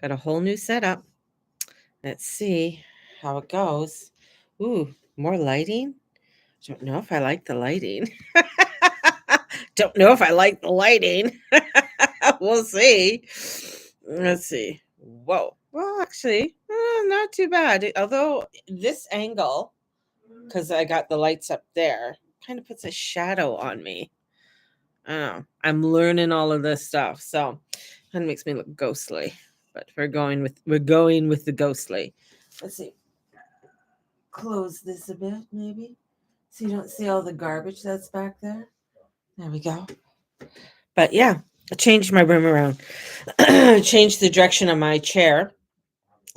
Got a whole new setup. Let's see how it goes. Ooh, more lighting? Don't know if I like the lighting. Don't know if I like the lighting. We'll see. Let's see. Whoa. Well, actually, not too bad. Although this angle, because I got the lights up there, kind of puts a shadow on me. I don't know. I'm learning all of this stuff, so kind of makes me look ghostly. But we're going with the ghostly. Let's see. Close this a bit, maybe, so you don't see all the garbage that's back there. There we go. But yeah, I changed my room around. Changed the direction of my chair.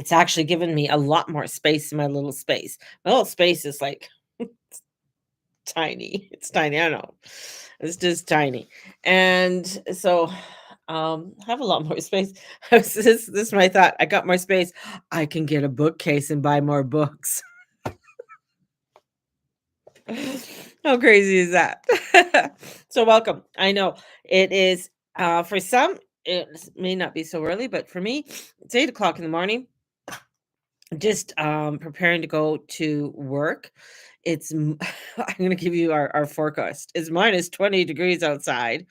It's actually given me a lot more space in my little space. My little space is like tiny. It's tiny. I don't know. It's just tiny. And so I have a lot more space. This is my thought. I got more space. I can get a bookcase and buy more books. How crazy is that? So welcome. I know it is for some it may not be so early, but for me, it's 8 o'clock in the morning. Just preparing to go to work. I'm gonna give you our forecast. It's minus 20 degrees outside.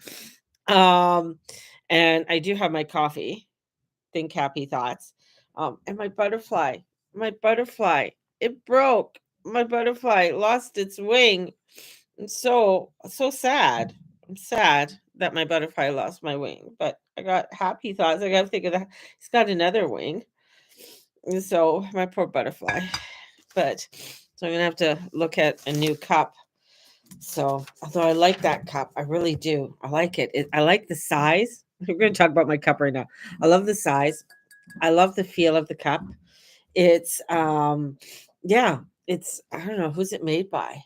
Um and I do have my coffee, think happy thoughts. And my butterfly, it broke. My butterfly lost its wing. I'm so sad. I'm sad that my butterfly lost my wing, but I got happy thoughts. I got to think of that. He's got another wing. And so my poor butterfly. But so I'm gonna have to look at a new cup. So although I like that cup, I really do. I like it. I like the size. We're going to talk about my cup right now. I love the size. I love the feel of the cup. It's yeah, it's I don't know who's it made by.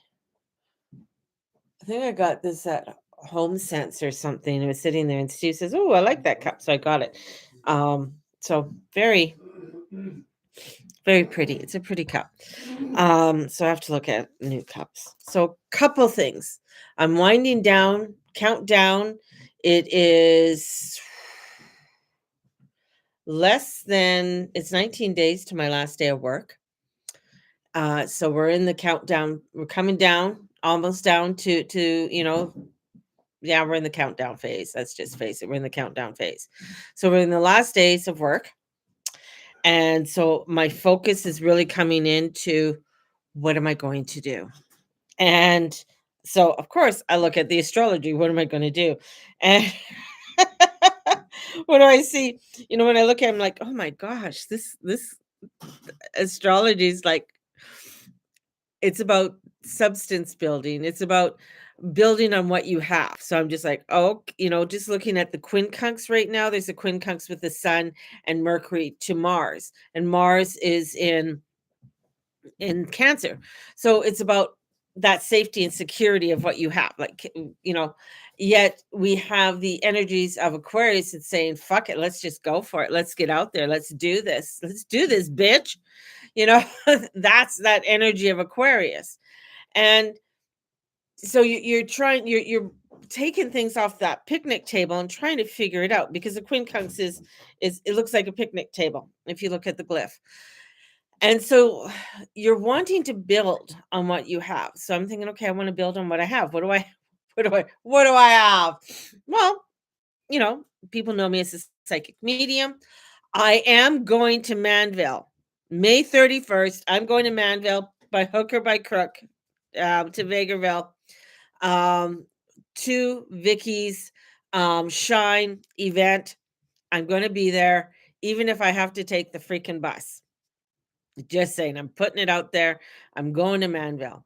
I think I got this at Home Sense or something. It was sitting there, and Steve says, "Oh, I like that cup," so I got it. So very, very pretty. It's a pretty cup. So I have to look at new cups. So, couple things. I'm winding down. Countdown. It is it's 19 days to my last day of work. So we're in the countdown. We're coming down, almost down to yeah, we're in the countdown phase. Let's just face it, we're in the countdown phase. So we're in the last days of work. And so my focus is really coming into what am I going to do? And so of course I look at the astrology. What am I going to do? And what do I see? When I look at it, I'm like, oh my gosh, this astrology is like it's about substance building. It's about building on what you have. So I'm just like, oh, just looking at the quincunx right now. There's a quincunx with the sun and Mercury to Mars, and Mars is in Cancer. So it's about that safety and security of what you have. Yet we have the energies of Aquarius that's saying, fuck it, let's just go for it. Let's get out there. Let's do this. Let's do this, bitch. You know, that's that energy of Aquarius. And so you're taking things off that picnic table and trying to figure it out, because the quincunx is it looks like a picnic table if you look at the glyph. And so you're wanting to build on what you have. So I'm thinking, okay, I want to build on what I have. What do I have? Well, people know me as a psychic medium. I am going to Manville. May 31st, I'm going to Manville by hook or by crook, to Vegreville, to Vicky's Shine event. I'm going to be there, even if I have to take the freaking bus. Just saying, I'm putting it out there. I'm going to Manville.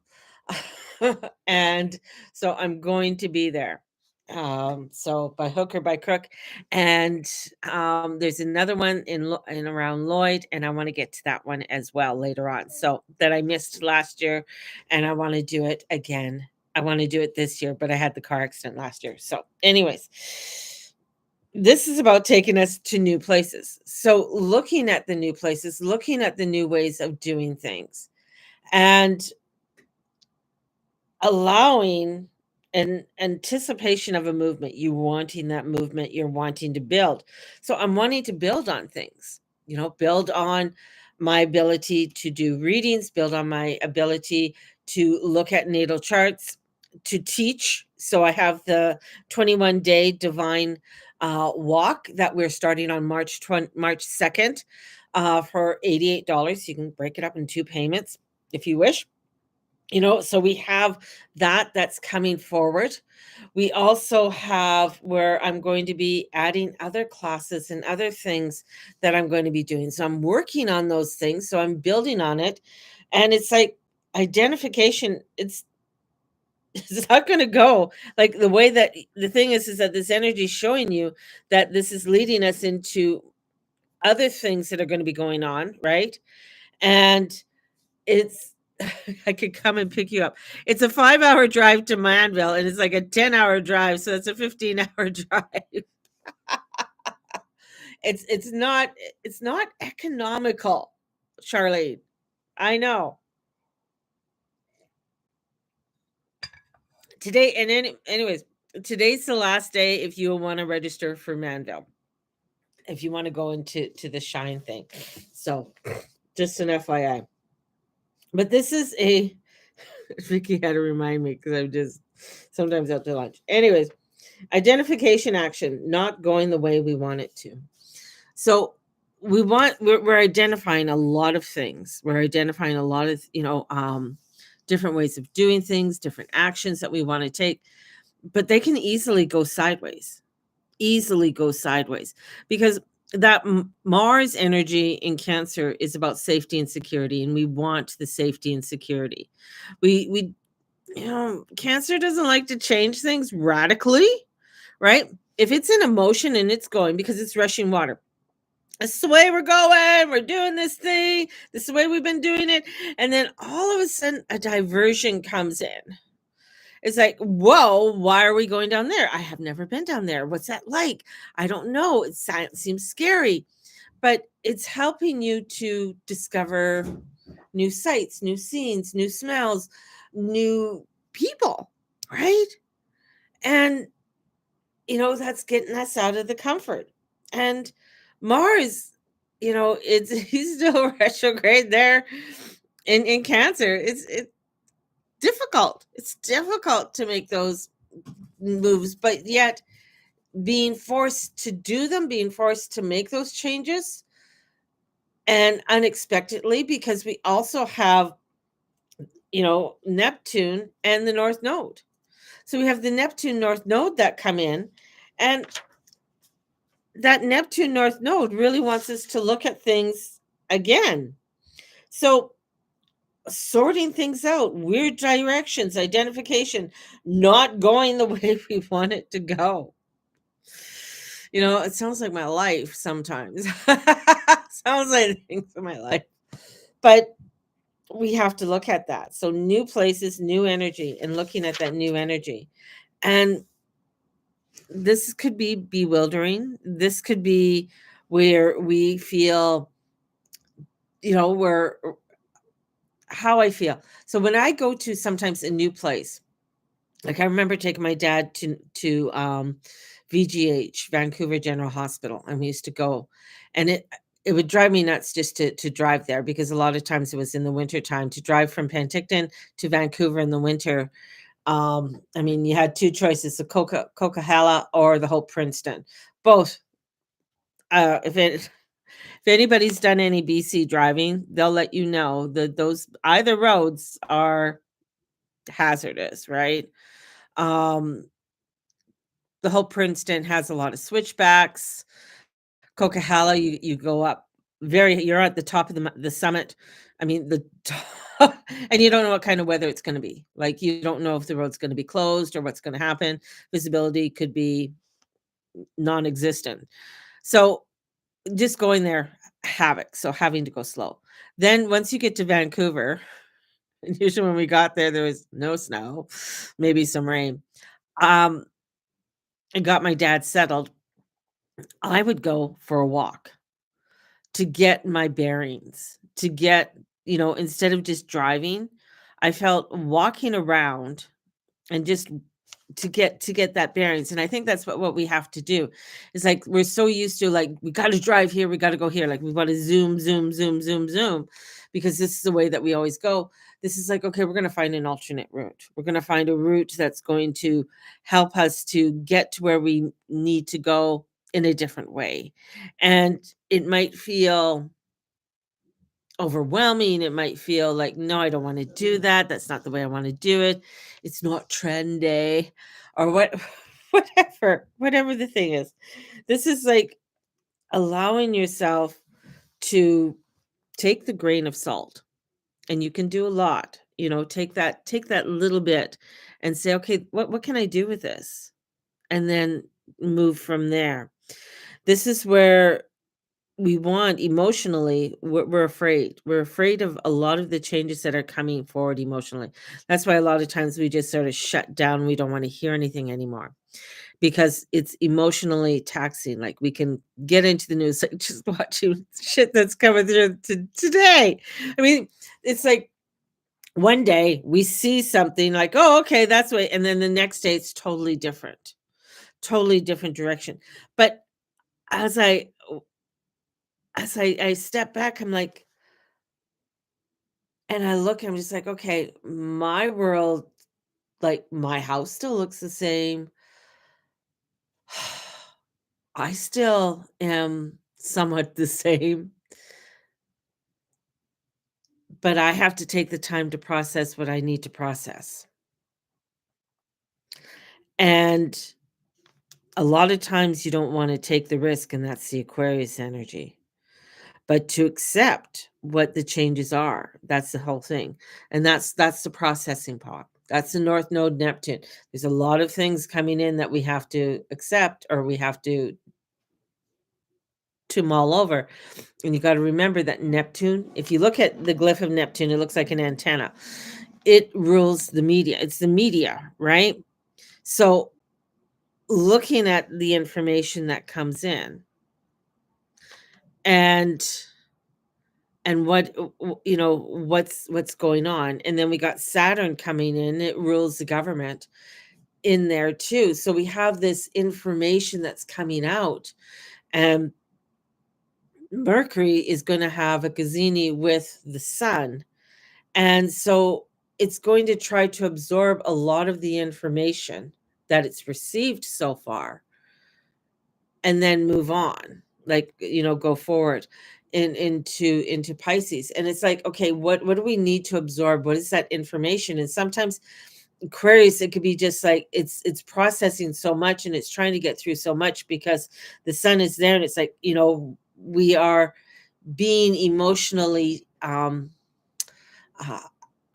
And so I'm going to be there. So by hook or by crook. And there's another one in around Lloyd, and I want to get to that one as well later on. So that I missed last year, and I want to do it again. I want to do it this year, but I had the car accident last year. So, anyways, this is about taking us to new places. So, looking at the new places, looking at the new ways of doing things, and allowing an anticipation of a movement. You wanting that movement, you're wanting to build. So I'm wanting to build on things. build on my ability to do readings, build on my ability to look at natal charts, to teach. So I have the 21-day divine walk that we're starting on March 2nd for $88. You can break it up in two payments if you wish. So we have that's coming forward. We also have where I'm going to be adding other classes and other things that I'm going to be doing. So I'm working on those things. So I'm building on it. And it's like identification, it's it's not going to go like the way that the thing is that this energy is showing you that this is leading us into other things that are going to be going on, right? And it's I could come and pick you up. It's a 5-hour drive to Manville, and it's like a 10-hour drive, so it's a 15-hour drive. It's not economical, Charlene. I know. Today and anyways, today's the last day if you want to register for Manville. If you want to go into the Shine thing. So, just an FYI. But this is a Vicky had to remind me because I'm just sometimes out to lunch. Anyways, identification action not going the way we want it to. So we're identifying a lot of things. We're identifying a lot of different ways of doing things, different actions that we want to take, but they can easily go sideways. Easily go sideways because that Mars energy in Cancer is about safety and security, and we want the safety and security. We Cancer doesn't like to change things radically, right? If it's an emotion and it's going because it's rushing water, this is the way we're going, we're doing this thing, this is the way we've been doing it. And then all of a sudden, a diversion comes in. It's like, whoa, why are we going down there? I have never been down there. What's that like? I don't know. It seems scary, but it's helping you to discover new sights, new scenes, new smells, new people, right? And that's getting us out of the comfort. And Mars, it's he's still retrograde there in Cancer. It's difficult. It's difficult to make those moves, but yet being forced to do them, being forced to make those changes, and unexpectedly, because we also have Neptune and the North Node. So we have the Neptune North Node that come in, and that Neptune North Node really wants us to look at things again. So sorting things out, weird directions, identification, not going the way we want it to go. It sounds like my life sometimes. Sounds like things in my life. But we have to look at that. So new places, new energy, and looking at that new energy. And this could be bewildering. This could be where we feel, where how I feel. So when I go to sometimes a new place, like I remember taking my dad to VGH, Vancouver General Hospital, and we used to go, and it would drive me nuts just to drive there because a lot of times it was in the winter time to drive from Penticton to Vancouver in the winter. I mean, you had two choices: the Coquihalla or the Hope Princeton. Both. If anybody's done any BC driving, they'll let you know that those either roads are hazardous, right? Um, the Hope Princeton has a lot of switchbacks. Coquihalla, you go up you're at the top of the summit. I mean, the top, and you don't know what kind of weather it's going to be. Like you don't know if the road's going to be closed or what's going to happen. Visibility could be non-existent. So just going there, havoc. So having to go slow. Then once you get to Vancouver, and usually when we got there was no snow, maybe some rain. I got my dad settled. I would go for a walk to get my bearings, to get, instead of just driving, I felt walking around and just to get that bearings. And I think that's what we have to do. It's like we're so used to, like, we got to drive here, we got to go here, like we want to zoom, zoom, zoom, zoom, zoom, because this is the way that we always go. This is like, okay, we're going to find an alternate route. We're going to find a route that's going to help us to get to where we need to go in a different way. And it might feel overwhelming. It might feel like, no, I don't want to do that. That's not the way I want to do it. It's not trendy or what, whatever the thing is. This is like allowing yourself to take the grain of salt, and you can do a lot. Take that little bit and say, okay, what can I do with this? And then move from there. This is where we want emotionally, we're afraid. We're afraid of a lot of the changes that are coming forward emotionally. That's why a lot of times we just sort of shut down. We don't want to hear anything anymore because it's emotionally taxing. Like, we can get into the news, like, just watching shit that's coming through today. I mean, it's like one day we see something like, oh, okay, that's way, and then the next day it's totally different direction. But as I step back, I'm like, and I look, I'm just like, okay, my world, like, my house still looks the same. I still am somewhat the same, but I have to take the time to process what I need to process. And a lot of times you don't want to take the risk, and that's the Aquarius energy. But to accept what the changes are, that's the whole thing. And that's the processing part. That's the North Node Neptune. There's a lot of things coming in that we have to accept, or we have to mull over. And you got to remember that Neptune, if you look at the glyph of Neptune, it looks like an antenna. It rules the media. It's the media, right? So looking at the information that comes in, and what what's going on, and then we got Saturn coming in. It rules the government in there too. So we have this information that's coming out, and Mercury is going to have a gazini with the sun. And so it's going to try to absorb a lot of the information that it's received so far, and then move on, like, go forward into Pisces. And it's like, okay, what do we need to absorb? What is that information? And sometimes Aquarius, it could be just like it's processing so much, and it's trying to get through so much because the sun is there, and it's like, we are being emotionally uh,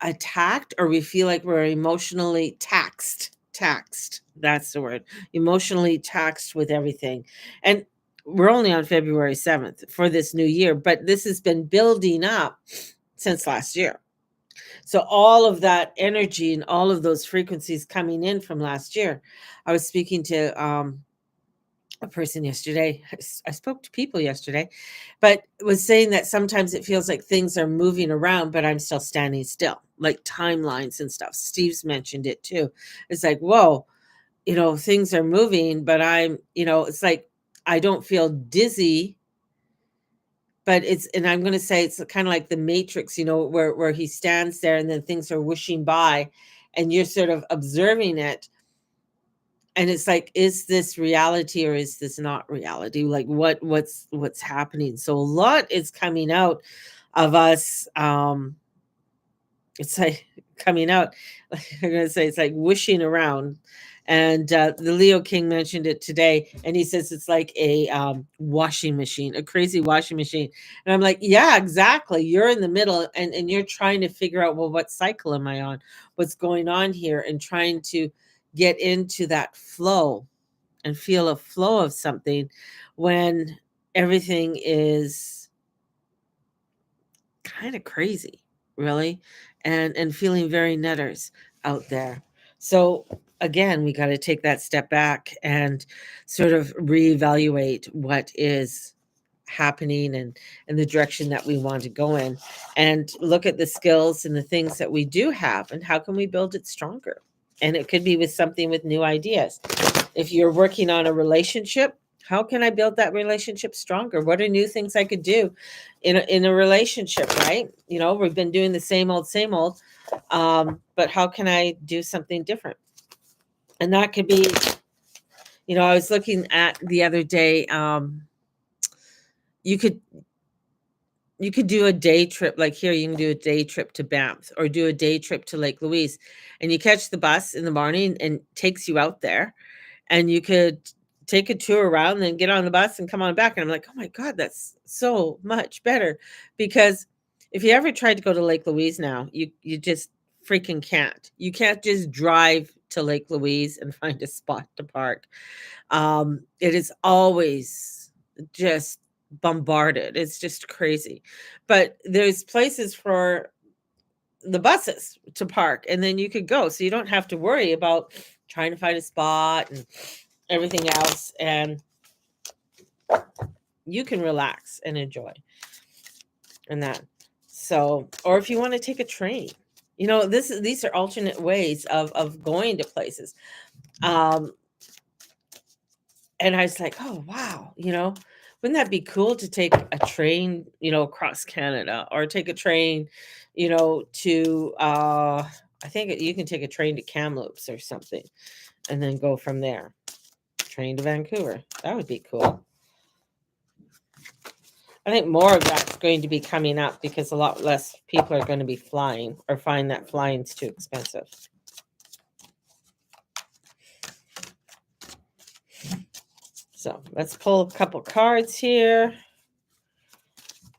attacked, or we feel like we're emotionally taxed, that's the word, emotionally taxed with everything. And we're only on February 7th for this new year, but this has been building up since last year. So all of that energy and all of those frequencies coming in from last year. I was speaking to a person yesterday. I spoke to people yesterday, but was saying that sometimes it feels like things are moving around, but I'm still standing still, like timelines and stuff. Steve's mentioned it too. It's like, whoa, things are moving, but it's like I don't feel dizzy, but and I'm going to say it's kind of like the Matrix, where he stands there and then things are whooshing by, and you're sort of observing it. And it's like, is this reality or is this not reality? Like, what's happening? So a lot is coming out of us. It's like coming out, like, I'm gonna say, it's like whooshing around. And the Leo King mentioned it today, and he says it's like a washing machine, a crazy washing machine. And I'm like, yeah, exactly. You're in the middle, and you're trying to figure out, well, what cycle am I on? What's going on here? And trying to get into that flow and feel a flow of something when everything is kind of crazy, really, and feeling very netters out there. So again, we got to take that step back and sort of reevaluate what is happening, and the direction that we want to go in, and look at the skills and the things that we do have, and how can we build it stronger. And it could be with something with new ideas. If you're working on a relationship, how can I build that relationship stronger? What are new things I could do in a relationship, right? We've been doing the same old, same old. But how can I do something different? And that could be, I was looking at the other day, you could do a day trip. Like here, you can do a day trip to Banff or do a day trip to Lake Louise, and you catch the bus in the morning and takes you out there, and you could take a tour around, then get on the bus and come on back. And I'm like, oh my God, that's so much better. Because if you ever tried to go to Lake Louise now, you just freaking can't. You can't just drive to Lake Louise and find a spot to park. It is always just bombarded. It's just crazy. But there's places for the buses to park, and then you could go. So you don't have to worry about trying to find a spot and everything else. And you can relax and enjoy. And that. So, or if you want to take a train, these are alternate ways of going to places. And I was like, oh, wow, wouldn't that be cool to take a train, across Canada, or take a train, to, I think you can take a train to Kamloops or something and then go from there. Train to Vancouver. That would be cool. I think more of that's going to be coming up because a lot less people are going to be flying or find that flying's too expensive. So let's pull a couple cards here.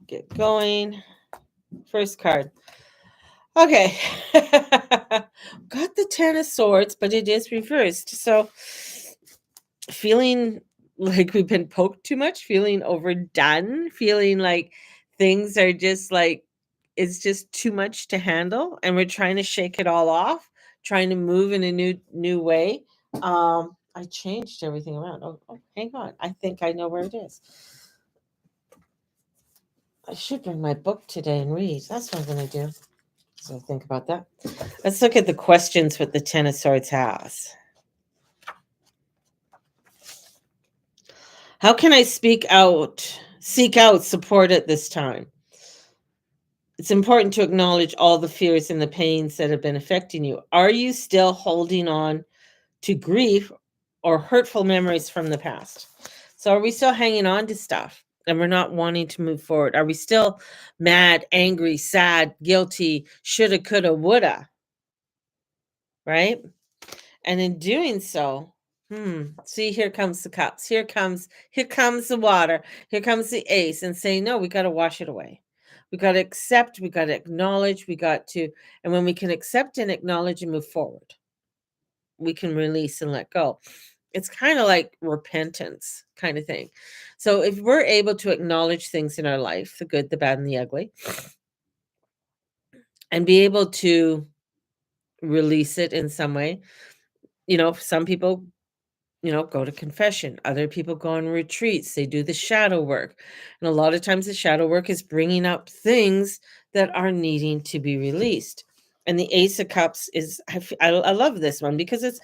Get going. First card. Okay. Got the Ten of Swords, but it is reversed. So feeling like we've been poked too much, feeling overdone, feeling like things are just like, it's just too much to handle, and we're trying to shake it all off, trying to move in a new way. I changed everything around. Oh, hang on. I think I know where it is. I should bring my book today and read. That's what I'm going to do. So think about that. Let's look at the questions what the Ten of Swords has. How can I seek out support at this time? It's important to acknowledge all the fears and the pains that have been affecting you. Are you still holding on to grief or hurtful memories from the past? So are we still hanging on to stuff and we're not wanting to move forward? Are we still mad, angry, sad, guilty, shoulda, coulda, woulda? Right? And in doing so, see, here comes the cups. Here comes the water. Here comes the ace, and say, no, we got to wash it away. We got to accept, we got to acknowledge, and when we can accept and acknowledge and move forward, we can release and let go. It's kind of like repentance kind of thing. So if we're able to acknowledge things in our life, the good, the bad, and the ugly, and be able to release it in some way, some people go to confession. Other people go on retreats. They do the shadow work. And a lot of times the shadow work is bringing up things that are needing to be released. And the Ace of Cups is, I love this one because it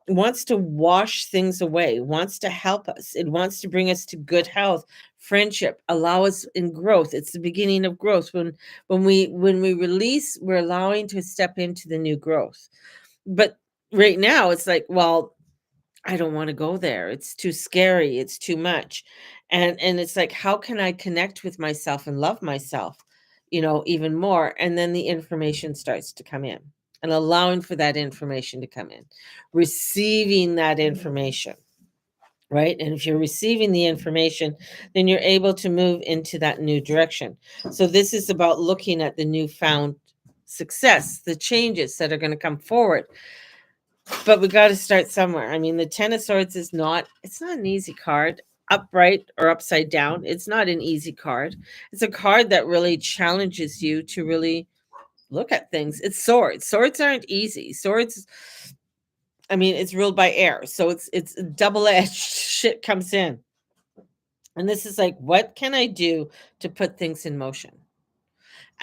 wants to wash things away, wants to help us. It wants to bring us to good health, friendship, allow us in growth. It's the beginning of growth. When we release, we're allowing to step into the new growth. But right now it's like, well, I don't want to go there. It's too scary. It's too much. And it's like, how can I connect with myself and love myself, even more? And then the information starts to come in, and allowing for that information to come in, receiving that information, right? And if you're receiving the information, then you're able to move into that new direction. So this is about looking at the newfound success, the changes that are going to come forward. But we got to start somewhere. I mean, the Ten of Swords it's not an easy card, upright or upside down. It's not an easy card. It's a card that really challenges you to really look at things. It's swords. Swords aren't easy. Swords, I mean, it's ruled by air. So it's double-edged shit comes in. And this is like, what can I do to put things in motion?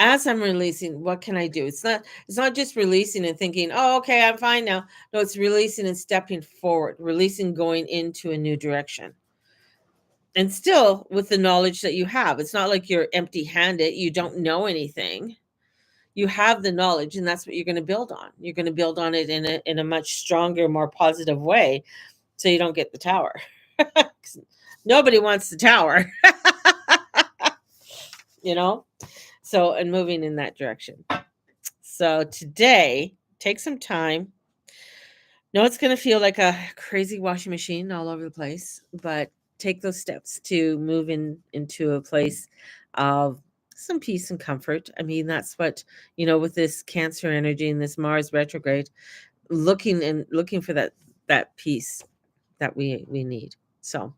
as I'm releasing, what can I do? It's not just releasing and thinking, "Oh, okay, I'm fine now." No, it's releasing and stepping forward, releasing, going into a new direction. And still with the knowledge that you have. It's not like you're empty-handed, you don't know anything. You have the knowledge, and that's what you're gonna build on. You're gonna build on it in a much stronger, more positive way, so you don't get the tower. 'Cause nobody wants the tower, you know? So, and moving in that direction. So today, take some time. No, it's gonna feel like a crazy washing machine all over the place, but take those steps to move into a place of some peace and comfort. I mean, that's what, with this Cancer energy and this Mars retrograde, looking for that peace that we need. So,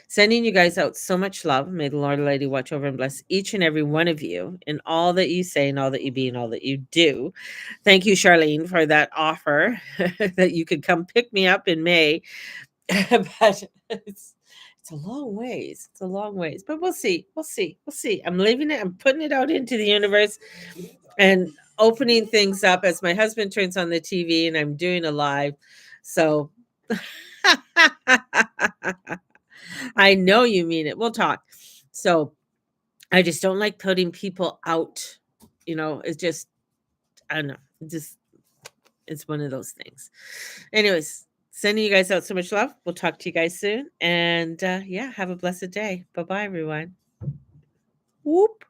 sending you guys out so much love. May the Lord Almighty watch over and bless each and every one of you in all that you say and all that you be and all that you do. Thank you, Charlene, for that offer that you could come pick me up in May. But it's a long ways. It's a long ways. But we'll see. We'll see. We'll see. I'm leaving it. I'm putting it out into the universe and opening things up as my husband turns on the TV and I'm doing a live. So I know you mean it. We'll talk. So I just don't like putting people out. It's just, I don't know. It's one of those things. Anyways, sending you guys out so much love. We'll talk to you guys soon. And yeah, have a blessed day. Bye bye, everyone. Whoop.